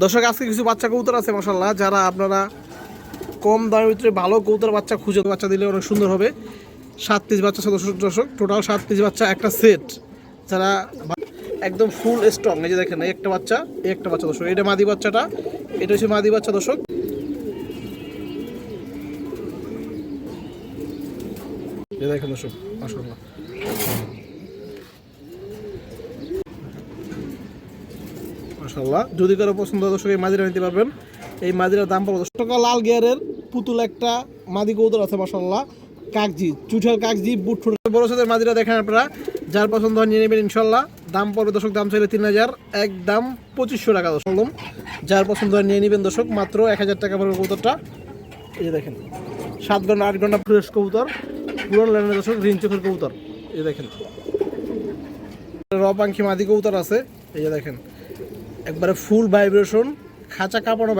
দর্শক আজকে কিছু বাচ্চা কবুতর আছে মাশাআল্লাহ, যারা আপনারা কম দামের ভিতরে ভালো কবুতর বাচ্চা খুঁজে বাচ্চা দিলে অনেক সুন্দর হবে। 7 পিস বাচ্চা দর্শক টোটাল 7 পিস বাচ্চা একটা সেট, যারা একদম ফুল স্ট্রং। এই যে দেখেন এই একটা বাচ্চা, এই একটা বাচ্চা দর্শক, এটা মাদি বাচ্চাটা, এটা হচ্ছে মাদি বাচ্চা দর্শক। এই দেখেন দর্শক মাশাআল্লাহ মাশাআল্লাহ। যদি কারো পছন্দ হয় দর্শক এই মাদিরা নিতে পারবেন। এই মাদিরার দাম পড়বে দর্শক লাল গিয়ারের পুতুল একটা মাদি কবুতর আছে মাশাআল্লাহ, কাকজি চুঠার কাকজি বুট ফুট বড় সাইজের মাদিরা দেখেন আপনারা, যার পছন্দ হয় নিয়ে নেবেন ইনশাল্লাহ। দাম পড়বে দর্শক, দাম চাইলে 3000, একদম 2500 টাকা দর্শক। যার পছন্দ হয় নিয়ে নেবেন দর্শক, মাত্র 1000 টাকা পড়বে কবুতরটা। এই যে দেখেন 7 ঘন্টা 8 ঘন্টা ফ্রেশ কবুতর, পুরো লাইনের দর্শক রিং চোখের কবুতর। এই দেখেন রপাঙ্খি মাদি কবুতর আছে, এই যে দেখেন একবারে ফুল ভাইব্রেশন, খাঁচা কাঁপানো।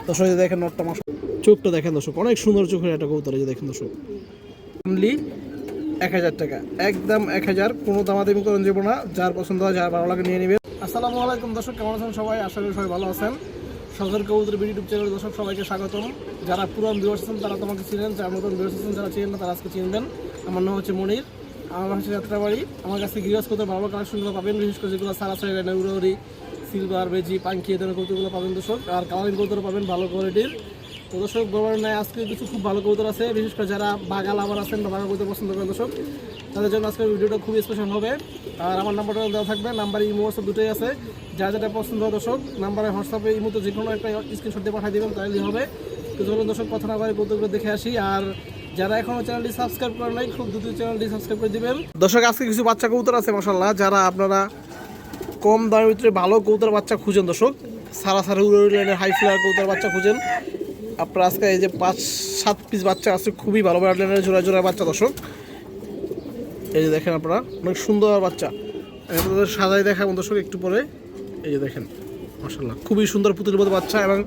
দর্শক দেখেন নটটা মাস চোখটা দেখেন দর্শক, অনেক সুন্দর চোখের একটা কবুতর। এই যে দেখেন দর্শক অনলি 1000 টাকা, একদম 1000, কোনো দামাদামি করেন যাবো না। যার পছন্দ হয় যার ভালো লাগে নিয়ে নেবেন। আসসালামু আলাইকুম দর্শক, কেমন আছেন সবাই? আশা করি সবাই ভালো আছেন। সরকার কবুতর ইউটিউব চ্যানেল দর্শক সবাইকে স্বাগতম। যারা পুরান ভিউয়ার্স আছেন তারা তোমাকে চিনেন, যারা নতুন ভিউয়ার্স আছেন যারা চিনেন না তারা আজকে চিনবেন। আমার নাম হচ্ছে মনির, আমার হচ্ছে যাত্রাবাড়ি। আমার কাছে গৃহস্থ কবুতর ভালো কালেকশনগুলো পাবেন, বিশেষ করে যেগুলো সারা সাইড উড়ি সিলভার বেজি পাঙ্কি এ ধরনের কবুতরগুলো পাবেন দর্শক। আর কালারিং কবুতর পাবেন ভালো কোয়ালিটির। তো দর্শক বরাবর নয় আজকে কিছু খুব ভালো কবুতর আছে, বিশেষ করে যারা বাগা লাভার আছেন বা বাগা কবুতর পছন্দ করেন দর্শক, তাদের জন্য আজকের ভিডিওটা খুবই স্পেশাল হবে। আর আমার নাম্বারটা দেওয়া থাকবে, নাম্বার ইমো হোয়াটসঅ্যাপ দুটোই আছে। যা যেটা পছন্দ হয় দর্শক নাম্বারে হোয়াটসঅ্যাপে ইমোতে যে কোনো একটা স্ক্রিনশট দিয়ে পাঠিয়ে দেবেন, তাহলেই হবে। তো চলুন দর্শক কথা না বলে কবুতরগুলো দেখে আসি। আর যারা এখনো চ্যানেলটি সাবস্ক্রাইব করেন নাই, খুব দ্রুত চ্যানেলটি সাবস্ক্রাইব করে দিবেন। দর্শক আজকে কিছু বাচ্চা কবুতর আছে মাশাআল্লাহ, যারা আপনারা কম দামের ভিতরে ভালো কবুতর বাচ্চা খুঁজেন দর্শক, সারা উড়ি লাইনের হাই ফ্লায়ার কবুতর বাচ্চা খুঁজেন আপনারা, আজকে এই যে 5-7 পিস বাচ্চা আছে খুবই ভালো লাইনের জোড়া জোড়া বাচ্চা দর্শক। এই যে দেখেন আপনারা অনেক সুন্দর বাচ্চা, আপনাদের সাজাই দেখাবেন দর্শক একটু পরে। এই যে দেখেন মাশাআল্লাহ খুবই সুন্দর পুতুলের মতো বাচ্চা এবং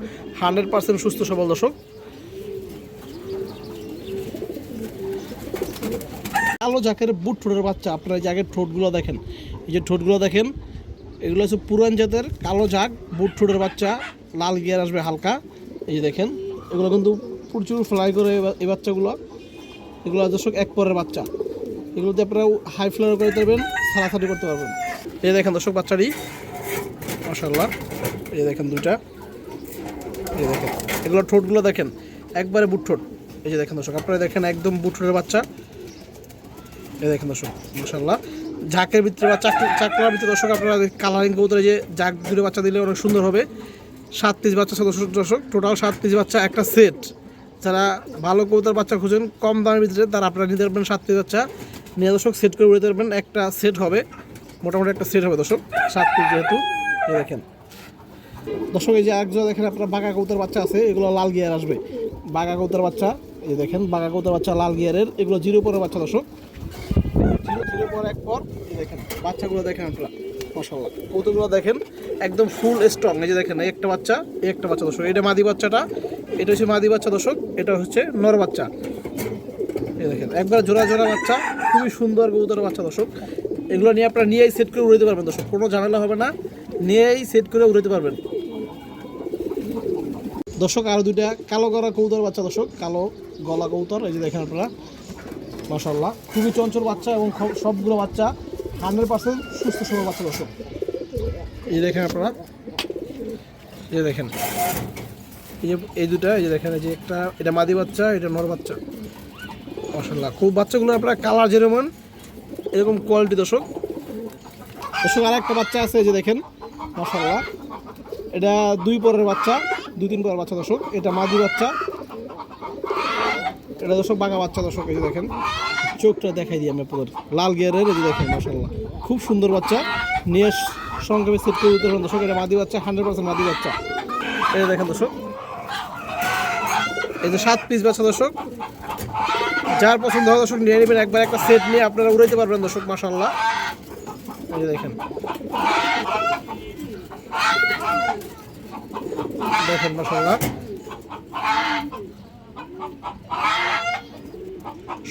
100% সুস্থ সবল দর্শক। কালো জাকের বুট ঠোঁটের বাচ্চা, আপনারা যে আগের ঠোঁটগুলো দেখেন, এই যে ঠোঁটগুলো দেখেন, এগুলো হচ্ছে পুরান জাতের কালো জাক বুট ঠোঁটের বাচ্চা, লাল গিয়ার আসবে হালকা। এই যে দেখেন এগুলো কিন্তু প্রচুর ফ্লাই করে এই বাচ্চাগুলো, এগুলো দর্শক এক পরের বাচ্চা, এগুলোতে আপনারা হাই ফ্লায়ার করে দেবেন, সারাসারি করতে পারবেন। এই দেখেন দর্শক বাচ্চাটি মাশাআল্লাহ, এই দেখেন দুইটা, এই দেখেন এগুলো ঠোঁটগুলো দেখেন একবারে বুট ঠোঁট। এই যে দেখেন দর্শক আপনারা দেখেন একদম বুট ঠোঁটের বাচ্চা। এই দেখেন দর্শক মাশাআল্লাহ ঝাঁকের ভিতরে বা চাকলার ভিতরে দর্শক আপনারা কালারিং কবুতরে যে ঝাঁক দুটো বাচ্চা দিলে অনেক সুন্দর হবে। 7 পিস বাচ্চা দর্শক টোটাল 7 পিস বাচ্চা একটা সেট, যারা ভালো কবুতর বাচ্চা খুঁজেন কম দামের ভিতরে তারা আপনারা নিতে পারবেন। 7 পিস বাচ্চা নিয়ে দর্শক সেট করে উড়ে পারবেন, একটা সেট হবে, মোটামুটি একটা সেট হবে দর্শক 7 পিস যেহেতু। এই দেখেন দর্শক এই যে একজন দেখেন আপনারা বাঘা কবুতর বাচ্চা আছে, এগুলো লাল গিয়ার আসবে বাঘা কবুতর বাচ্চা। এই দেখেন বাঘা কবুতর বাচ্চা লাল গিয়ারের, এগুলো 0 পরের বাচ্চা দর্শক, 0 পর এক পর। এই দেখেন বাচ্চাগুলো দেখেন আপনারা মাশাআল্লাহ, কবুতরগুলো দেখেন একদম ফুল স্ট্রং। এই যে দেখেন এই একটা বাচ্চা, এই একটা বাচ্চা দর্শক, এটা মাদি বাচ্চাটা, এটা হচ্ছে মাদি বাচ্চা দর্শক, এটা হচ্ছে নর বাচ্চা। এই দেখেন একবার জোড়া জোড়া বাচ্চা, খুবই সুন্দর কবুতর বাচ্চা দর্শক। এগুলো নিয়ে আপনারা নিয়েই সেট করে উড়াতে পারবেন দর্শক, কোনো ঝামেলা হবে না, নিয়েই সেট করে উড়াতে পারবেন দর্শক। আরও দুইটা কালো গলা কবুতর বাচ্চা দর্শক, কালো গলা কবুতর, এই যে দেখেন আপনারা মাশাআল্লাহ খুবই চঞ্চল বাচ্চা এবং সবগুলো বাচ্চা 100% সুস্থ সবল বাচ্চা দর্শক। এই দেখেন আপনারা, এই দেখেন এই দুটা, এই যে দেখেন এই যে একটা এটা মাদি বাচ্চা, এটা নর বাচ্চা মাশাআল্লাহ। খুব বাচ্চাগুলো আপনারা কালার যেরকম এরকম কোয়ালিটি দর্শক। দর্শক আর একটা বাচ্চা আছে, এই যে দেখেন মাশাআল্লাহ, এটা 2 পরের বাচ্চা, 2-3 পরের বাচ্চা দর্শক, এটা মাদি বাচ্চা, এটা দর্শক বাঘা বাচ্চা দর্শক। এই যে দেখেন চোখটা দেখাই দিই আমি আপনাদের, লাল গিয়ারের, এই যে দেখেন মাশাআল্লাহ খুব সুন্দর বাচ্চা, নিয়ে সংক্ষেপে সেট করে দিতে পারেন দর্শক। এটা মাদি বাচ্চা, 100% মাদি বাচ্চা। এই যে দেখেন দর্শক এই যে 7 পিস বাচ্চা দর্শক, যার পছন্দ হয় দর্শক নিয়ে নেবেন, একবার একটা সেট নিয়ে আপনারা উড়াইতে পারবেন দর্শক মাশাআল্লাহ। এই যে দেখেন দেখেন মাশাআল্লাহ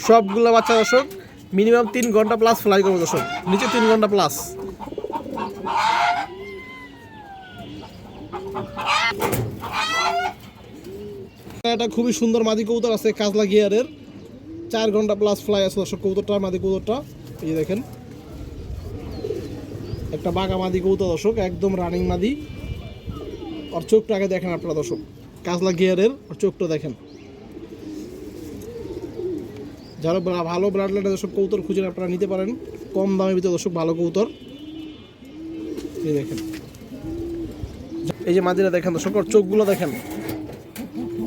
সবগুলো বাচ্চা দর্শক মিনিমাম 3 ঘন্টা প্লাস ফ্লাই করবো দর্শক, নিচে 3 ঘন্টা প্লাস। এটা খুবই সুন্দর মাদি কবুতর আছে কাজলা গিয়ারের, 4 ঘন্টা প্লাস ফ্লাই আছে দর্শক কবুতরটা, মাদি কবুতরটা এই যে দেখেন, একটা বাঘা মাদি কবুতর দর্শক, একদম রানিং মাদি। আর চোখটা আগে দেখেন আপনারা দর্শক, কাজলা গিয়ারের, আর চোখটা দেখেন। যারা ভালো ব্লাড লাইনের দর্শক কবুতর খুঁজে আপনারা নিতে পারেন কম দামের ভিতরে দর্শক, ভালো কবুতর এই দেখেন। এই যে মাদিরা দেখেন দর্শক, আর চোখগুলো দেখেন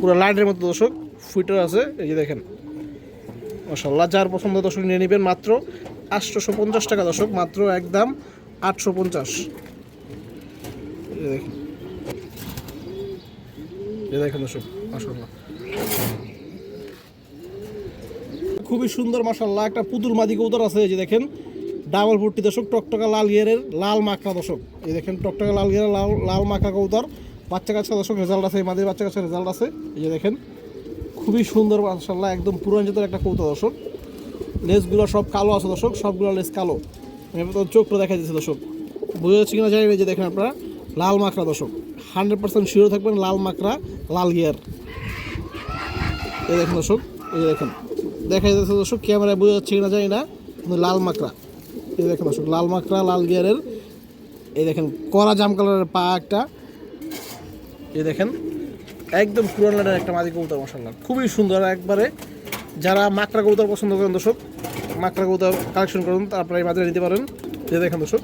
পুরো লাইটের মতো দর্শক, ফুটার আছে এই যে দেখেন মাশাআল্লাহ। যার পছন্দ দর্শক নিয়ে নেবেন মাত্র 850 টাকা দর্শক, মাত্র একদম 850। দেখেন এই দেখেন দর্শক মাশাআল্লাহ, খুবই সুন্দর মাশাআল্লাহ। একটা পুতুল মাদি কবুতর আছে এই যে দেখেন, ডাবল ফুটটি দর্শক, টকটকা লাল গিয়ারের লাল মাকড়া দর্শক, এই দেখেন টকটকা লাল গিয়ারের লাল মাকড়া কবুতর, বাচ্চা কাচ্চা দর্শক রেজাল্ট আছে, এই মাদির বাচ্চা কাচ্চা রেজাল্ট আছে এই যে দেখেন, খুবই সুন্দর মাশাআল্লাহ, একদম পুরান জাতের একটা কবুতর দর্শক। লেজগুলো সব কালো আছে দর্শক, সবগুলো লেজ কালো। চোখটা দেখা যাচ্ছে দর্শক, বোঝা যাচ্ছে কিনা জানি না, যে দেখেন আপনারা লাল মাকড়া দর্শক, 100% শিওর থাকবেন লাল মাকড়া লাল গিয়ার। এই দেখেন দর্শক, এই দেখেন দেখা যাচ্ছে দর্শক, ক্যামেরায় বোঝা যাচ্ছে কিনা জানি না, কিন্তু লাল মাকড়া এই দেখেন দর্শক, লাল মাকড়া লাল গিয়ারের। এই দেখেন কড়া জাম কালারের পা একটা, এই দেখেন একদম পুরান লাইনের একটা মাদি কবুতর মাশাআল্লাহ, খুবই সুন্দর একবারে। যারা মাকড়া কবুতর পছন্দ করেন দর্শক, মাকড়া কবুতর কালেকশন করুন, আপনারা এই মাদিরা নিতে পারেন। এই দেখেন দর্শক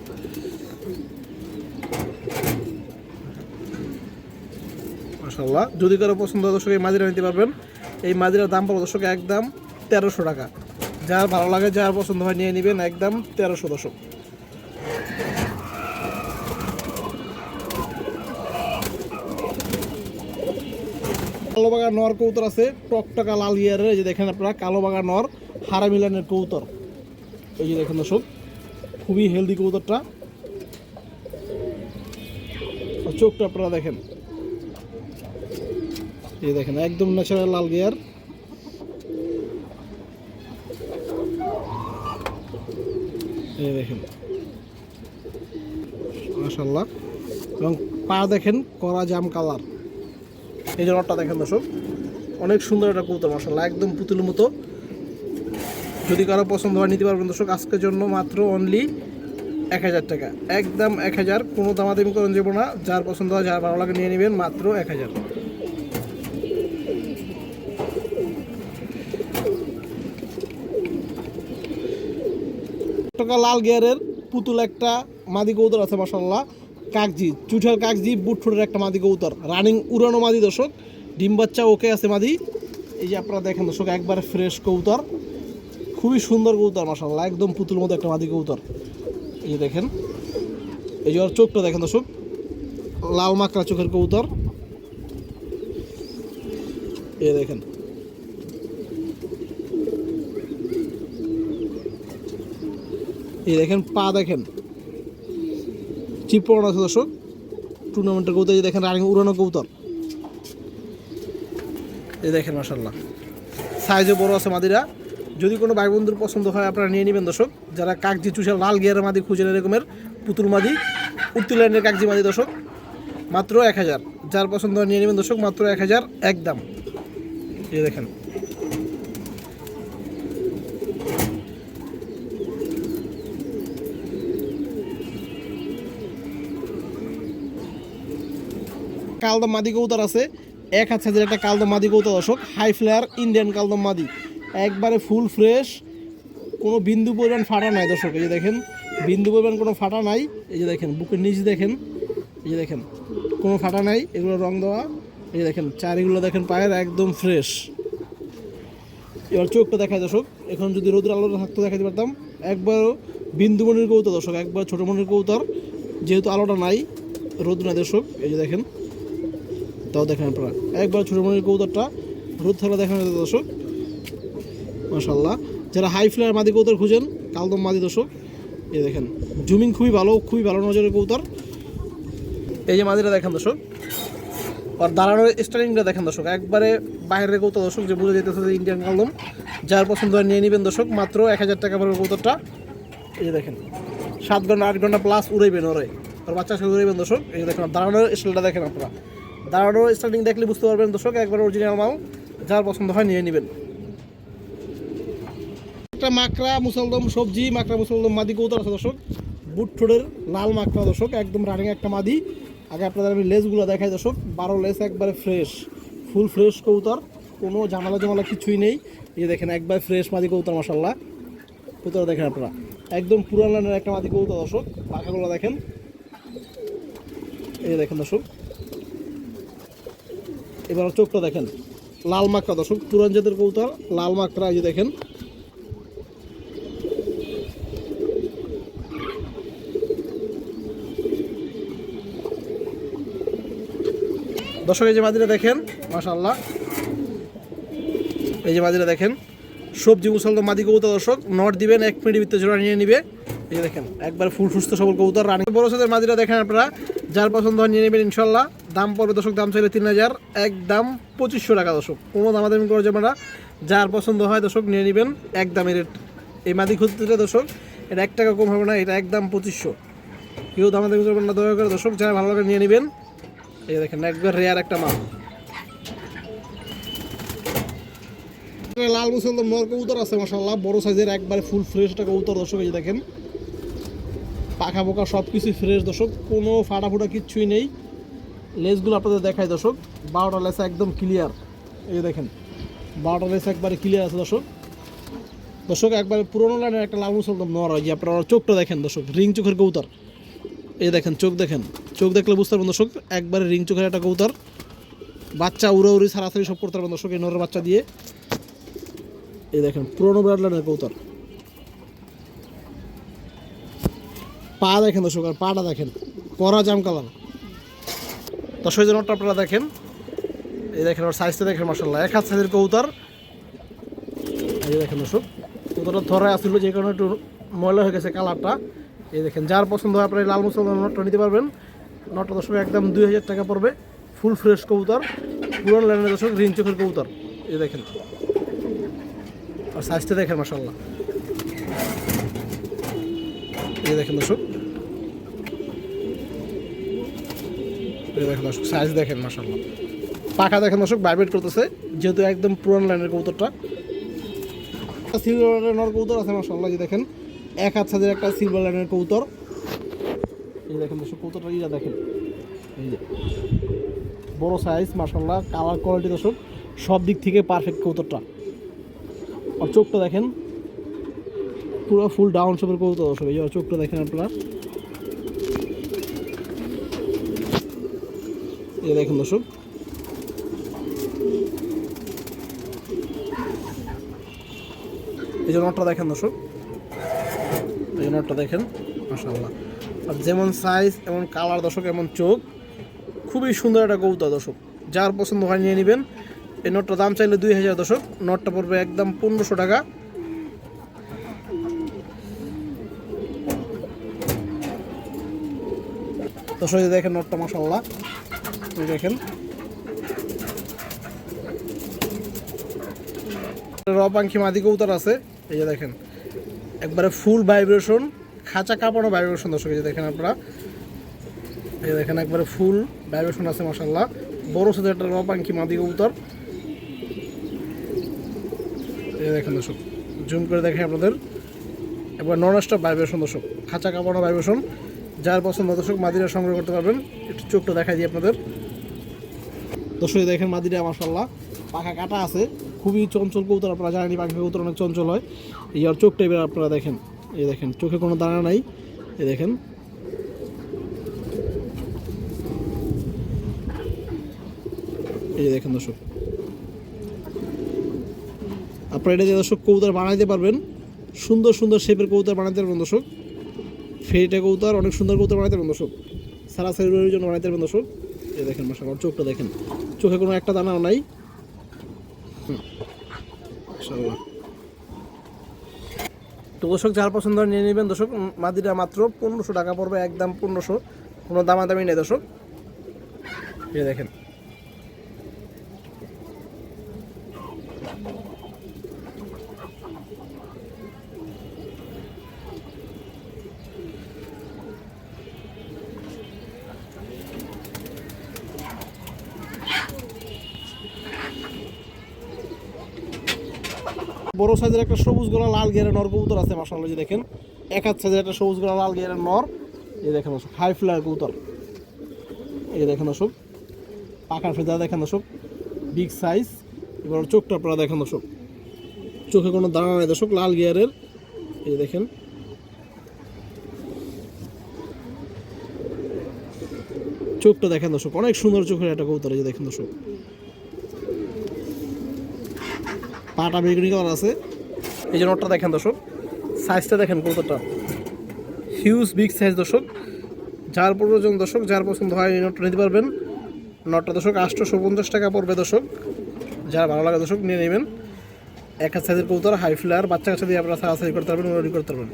মাশাআল্লাহ, যদি কারো পছন্দ হয় দর্শক এই মাদিরা নিতে পারবেন। এই মাদিরার দাম পাবো দর্শক একদম 1300 টাকা। যার ভালো লাগে, যার পছন্দ হয় নিয়ে নেবেন, একদম 1300 দর্শক। কালো বাঘা নর কবুতর আছে টকটকা লাল গিয়ারের, এই যে দেখেন আপনারা কালো বাঘা নর হারা মিলানের কবুতর, এই যে দেখেন দর্শক খুবই হেলদি কবুতরটা, চোখটা আপনারা দেখেন এই দেখেন একদম ন্যাচারাল লাল গিয়ার। এই দেখেন মাশাআল্লাহ, এবং পা দেখেন কড়া জাম কালার। এই জন্যটা দেখেন দর্শক, অনেক সুন্দর একটা কবুতর মাশাআল্লাহ, একদম পুতুলের মতো। যদি কারো পছন্দ হয় নিতে পারবেন দর্শক, আজকের জন্য মাত্র অনলি 1000 টাকা, একদম 1000, কোনো দামাদামি করেন যাবো না। যার পছন্দ হয়, যার ভালো লাগে নিয়ে নেবেন, মাত্র 1000। টকা লাল গিয়ারের পুতুল একটা মাদি কবুতর আছে মাশাআল্লাহ, কাকজি চুঠার কাকজি বুট ঠোঁটের একটা মাদি কবুতর, রানিং উড়ানো মাদি দর্শক, ডিম বাচ্চা ওকে আছে মাদি। এই যে আপনারা দেখেন দর্শক একবারে ফ্রেশ কবুতর, খুবই সুন্দর কবুতর মাশাআল্লাহ, একদম পুতুল মতো একটা মাদি কবুতর। এই যে দেখেন, এই যে ওর চোখটা দেখেন দর্শক, লাল মাকড়া চোখের কবুতর। এই দেখেন এই দেখেন পা দেখেন চিপড়ানো আছে দর্শক, টুর্নামেন্টের কবুতর। এই দেখেন রানিং উড়ানো কবুতর, এই দেখেন মাশাআল্লাহ, সাইজে বড় আছে মাদিরা। যদি কোনো ভাই বন্ধুর পছন্দ হয় আপনারা নিয়ে নেবেন দর্শক। যারা কাকজি চুষা লাল গিয়ারের মাদি খুঁজেন, এরকমের পুতুল মাদি উত্তর লাইনের কাকজি মাদি দর্শক, মাত্র 1000। যার পছন্দ হয় নিয়ে নেবেন দর্শক, মাত্র 1000 একদম। এই দেখেন কালদম মাদি কবুতর আছে, 1000 সাইজের একটা কালদম মাদি কবুতর দর্শক, হাই ফ্লেয়ার ইন্ডিয়ান কালদম মাদি, একবারে ফুল ফ্রেশ, কোনো বিন্দু পরিমাণ ফাটা নাই দর্শক। এই যে দেখেন বিন্দু পরিমাণ কোনো ফাটা নাই, এই যে দেখেন বুকের নিচ দেখেন, এই যে দেখেন কোনো ফাটা নাই, এগুলো রং দেওয়া। এই যে দেখেন চারিগুলো দেখেন পায়ের একদম ফ্রেশ। এবার চোখটা দেখায় দর্শক, এখন যদি রোদের আলোটা থাকতে দেখাতে পারতাম, একবার বিন্দু মনির কবুতর দর্শক, একবার ছোটো মনির কবুতর, যেহেতু আলোটা নাই রোদ নাই দর্শক। এই যে দেখেন, তাও দেখেন আপনারা একবার ছোটো মনির কবুতরটা রোদ থাকলে দেখেন দর্শক মাশাআল্লাহ। যারা হাই ফ্লেয়ার মাদি কবুতর খুঁজেন, কালদম মাদি দর্শক, এই দেখেন জুমিং খুবই ভালো নজরের কবুতর। এই যে মাদিটা দেখেন দর্শক, আর দাঁড়ানোর স্টাইলিংটা দেখেন দর্শক, একবারে বাইরের কৌতা দর্শক, যে বুঝে যেতেছে যে ইন্ডিয়ান কালদম। যার পছন্দ হয় নিয়ে নেবেন দর্শক, মাত্র 1000 টাকা পড়বে কৌতাটা। এই যে দেখেন 7 ঘন্টা 8 ঘন্টা প্লাস উড়াইবেন ওরে, আর বাচ্চার সাথে উড়াইবেন দর্শক। এই যে দেখেন দাঁড়ানোর স্টাইলটা দেখেন আপনারা, দাঁড়ানোর স্টাইলিং দেখলে বুঝতে পারবেন দর্শক, একবার অরিজিনাল মাল। যার পছন্দ হয় নিয়ে নেবেন। একটা মাকড়া মুসলদম সবজি, মাকড়া মুসলদম মাদি কৌতার আছে দর্শক, বুট ঠোঁটের লাল মাকড়া দর্শক, একদম রানিং একটা মাদি। আগে আপনাদের আমি লেসগুলো দেখাই দর্শক, 12 লেস একবারে ফ্রেশ, ফুল ফ্রেশ কৌতার, কোনো ঝামেলা জামালা কিছুই নেই। এই দেখেন একবার ফ্রেশ মাদি কৌতার, মাশাআল্লাহ। কৌতার দেখেন আপনারা, একদম পুরান লাইনের একটা মাদি কৌতার দর্শক। পাখাগুলো দেখেন, এই দেখেন দর্শক। এবার চোখটা দেখেন, লাল মাকড়া দর্শক, পুরান জাতের কৌতার, লাল মাকড়া। এই যে দেখেন দর্শক, এই যে মাদিরা দেখেন মাশাআল্লাহ, এই যে মাদিরা দেখেন সবজি মুসলদম মাদি কবুতর দর্শক। নট দিবেন 1 মিনিটের ভিতরে জোড়া নিয়ে নিবে। এই যে দেখেন একবার ফুল সুস্থ সবল কবুতর, রানী বড় সাইজের মাদিরা দেখেন আপনারা। যার পছন্দ হয় নিয়ে নেবেন ইনশাল্লাহ। দাম পড়বে দর্শক, দাম চাইলে 3000, একদম 2500 টাকা দর্শক, কোনো দামাদামি করা যাবে না। যার পছন্দ হয় দর্শক নিয়ে নেবেন, একদম রেট। এই মাদি খুঁজতে দর্শক এটা 1 টাকা কম হবে না, এটা একদম 2500। কেউ দামাদামি করবেন না দয়া করে দর্শক, যারা ভালো লাগে নিয়ে নেবেন। এই দেখেন একবার রেয়ার একটা মাল, লাল মুসলদম নর কবুতর আছে মাশাআল্লাহ, বড় সাইজের একবারে ফুল ফ্রেশ একটা কবুতর দর্শক। এই যে দেখেন পাখা পোকা সব কিছুই ফ্রেশ দর্শক, কোনো ফাটাফুটা কিচ্ছুই নেই। লেসগুলো আপনাদের দেখাই দর্শক, 12টা লেস একদম ক্লিয়ার। এই যে দেখেন 12টা লেস একবারে ক্লিয়ার আছে দর্শক। দর্শক একবারে পুরোনো লাইনের একটা লাল মুসলদম নর। হয় যে আপনারা চোখটা দেখেন দর্শক, রিং চোখের কবুতর। এই দেখেন চোখ দেখেন, চোখ দেখলে বুঝতে পারবেন দর্শক, একবারে রিং চোখের একটা কবুতর। বাচ্চা উড়াউড়ি সারাসারি সব করতে পারবেন দর্শক এই নরের বাচ্চা দিয়ে। এই দেখেন পুরোনো ব্লাড লাইনের কবুতর, পা দেখেন দর্শক, আর পাটা দেখেন কড়া জাম কালার দর্শক। এই নটটা আপনারা দেখেন, এই দেখেন ওর সাইজটা দেখেন মাশাআল্লাহ, 1 হাত সাইজের কবুতর। এই দেখেন দর্শক কবুতরটা ধরে আসছিল, যে কারণে একটু ময়লা হয়ে গেছে কালারটা। এই দেখেন যার পছন্দ হয় আপনারা লাল মুসলমান নটটা নিতে পারবেন। নটটা দর্শক একদম 2000 টাকা পড়বে, ফুল ফ্রেশ কবুতর, পুরান লাইনের দর্শক, রিং চোখের কবুতর। এই দেখেন আর সাইজটা দেখেন মাশাআল্লাহ। এই দেখেন দর্শক, এই দেখেন দর্শক সাইজ দেখেন মাশাআল্লাহ। পাখা দেখেন দর্শক ভাইব্রেট করতেছে, যেহেতু একদম পুরান লাইনের কবুতরটা। সিলভার লাইনের কবুতর আছে মাশাআল্লাহ। যে দেখেন 1 হাত সাইজের একটা সিলভার লাইনের কবুতর। এই দেখেন দর্শক কবুতরটা ইয়া দেখেন, এই যে বড় সাইজ মাশাআল্লাহ, কালার কোয়ালিটি দর্শক সব দিক থেকে পারফেক্ট কবুতরটা। আর চোখটা দেখেন পুরো ফুল ডাউন শেপের কবুতর দর্শক। এই চোখটা দেখেন আপনারা, এই দেখেন দর্শক। এই যে নটটা দেখেন দর্শক, এই নটটা দেখেন মাশাআল্লাহ। আর যেমন সাইজ এমন কালার দর্শক, এমন চোখ, খুবই সুন্দর একটা কবুতর দর্শক। যার পছন্দ হয় নিয়ে নেবেন। এই নটটার দাম চাইলে 2000 দর্শক, নটটা পড়বে একদম 1500 টাকা। দর্শক দেখেন নটটা মাশাআল্লাহ, দেখেন রপাঙ্খি মাদি কবুতর আছে। এই যে দেখেন একবারে ফুল ভাইব্রেশন, খাঁচা কাঁপানো ভাইব্রেশন দর্শক। এই যে দেখেন আপনারা, এই দেখেন একবারে ফুল ভাইব্রেশন আছে মাশাআল্লাহ, বড় সাথে একটা রপাঙ্খি মাদি কবুতর। এই দেখেন দর্শক জুম করে দেখেন আপনাদের, একবার নন স্টপ ভাইব্রেশন দর্শক, খাঁচা কাঁপানো ভাইব্রেশন। যার পছন্দ দর্শক মাদিরা সংগ্রহ করতে পারবেন। একটু চোখটা দেখাই দিই আপনাদের দর্শক। দেখেন মাদিরা মাশাআল্লাহ, পাখা কাটা আছে, খুবই চঞ্চল কবুতর। আপনারা জানেন পাখি কবুতর অনেক চঞ্চল হয়। এই আর চোখটা এবার আপনারা দেখেন, এই দেখেন চোখে কোনো দানা নাই। এই দেখেন এই দেখেন দর্শক, আপনারা এটা দিয়ে দর্শক কবুতর বানাইতে পারবেন, সুন্দর সুন্দর শেপের কবুতর বানাইতে পারবেন দর্শক। ফেরিটা কবুতর অনেক সুন্দর কবুতর বানাইতে পারবেন দর্শক, সারাসারির জন্য বানাইতে পারবেন দর্শক। এই দেখেন মাশাআল্লাহ চোখটা দেখেন, চোখে কোনো একটা দানাও নাই মাশাআল্লাহ। তো দর্শক যার পছন্দ নিয়ে নেবেন দর্শক, মাদিরা মাত্র 1500 টাকা পড়বে, একদম 1500, কোনো দামাদামি নেই দর্শক। এই দেখেন বড় সাইজের একটা সবুজ গলা লাল গিয়ারের নর কবুতর আছে মাশাআল্লাহ, যে দেখেন এক হাত সাইজের একটা সবুজ গলা লাল গিয়ারের নর। এই দেখেন দর্শক হাই ফ্লায়ার কবুতর, এই দেখেন দর্শক পাখার ফেদা দেখেন দর্শক বিগ সাইজ। এবার চোখটা আপনারা দেখেন দর্শক, চোখে কোনো দানা নেই দর্শক, লাল গিয়ারের। এই দেখেন চোখটা দেখেন দর্শক, অনেক সুন্দর চোখের একটা কবুতর। এই যে দেখেন দর্শক পাটা বেগুনি কালার আছে। এই যে নটটা দেখেন দর্শক, সাইজটা দেখেন কবুতরটা হিউজ বিগ সাইজ দর্শক। যার প্রয়োজন দর্শক, যার পছন্দ হয় এই নটটা নিতে পারবেন। নটটা দর্শক 850 টাকা পড়বে দর্শক, যার ভালো লাগে দর্শক নিয়ে নেবেন। এক হাত সাইজের কবুতর হাই ফ্লায়ার, বাচ্চা কাচ্চা দিয়ে আপনারা সারাসারি করতে পারবেন, করতে পারবেন।